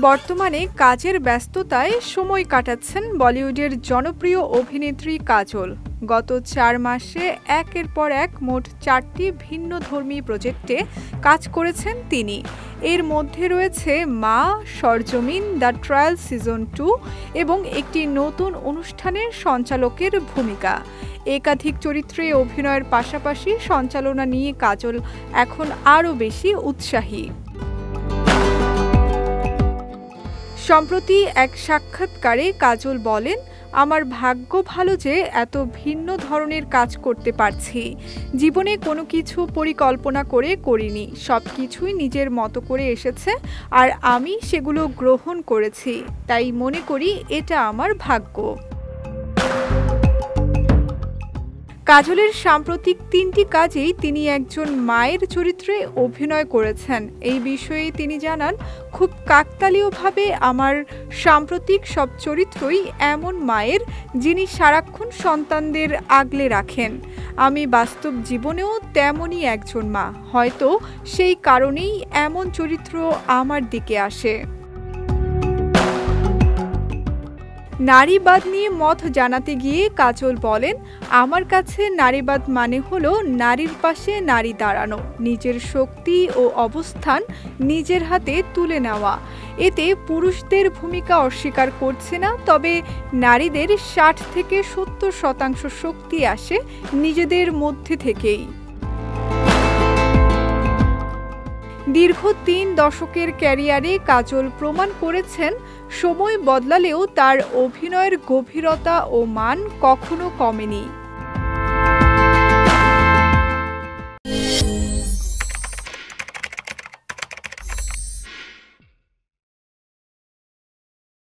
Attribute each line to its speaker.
Speaker 1: বর্তমানে কাজের ব্যস্ততায় সময় কাটাচ্ছেন বলিউডের জনপ্রিয় অভিনেত্রী কাজল। গত ৪ মাসে একের পর এক মোট ৪টি ভিন্নধর্মী প্রজেক্টে কাজ করেছেন তিনি। এর মধ্যে রয়েছে মা, সরজমিন, দ্য ট্রায়াল সিজন 2 এবং একটি নতুন অনুষ্ঠানের সঞ্চালকের ভূমিকা। একাধিক চরিত্রে অভিনয়ের পাশাপাশি সঞ্চালনা নিয়ে কাজল এখন আরও বেশি উৎসাহী। সম্প্রতি এক সাক্ষাৎকারে কাজল বলেন, আমার ভাগ্য ভালো যে এত ভিন্ন ধরনের কাজ করতে পারছি। জীবনে কোনো কিছু পরিকল্পনা করে করিনি, সব কিছুই নিজের মতো করে এসেছে আর আমি সেগুলো গ্রহণ করেছি, তাই মনে করি এটা আমার ভাগ্য। কাজলের সাম্প্রতিক 3টি কাজেই তিনি একজন মায়ের চরিত্রে অভিনয় করেছেন। এই বিষয়ে তিনি জানান, খুব কাকতালীয়ভাবে আমার সাম্প্রতিক সব চরিত্রই এমন মায়ের যিনি সারাক্ষণ সন্তানদের আগলে রাখেন। আমি বাস্তব জীবনেও তেমনই একজন মা, হয়তো সেই কারণেই এমন চরিত্র আমার দিকে আসে। নারীবাদ নিয়ে মত জানাতে গিয়ে কাজল বলেন, আমার কাছে নারীবাদ মানে হলো নারীর পাশে নারী দাঁড়ানো, নিজের শক্তি ও অবস্থান নিজের হাতে তুলে নেওয়া। এতে পুরুষদের ভূমিকা অস্বীকার করছে না, তবে নারীদের 60 থেকে 70% শক্তি আসে নিজেদের মধ্যে থেকেই। দীর্ঘ 3 দশকের ক্যারিয়ারে কাজল প্রমাণ করেছেন, সময় বদলালেও তার অভিনয়ের গভীরতা ও মান কখনো কমেনি।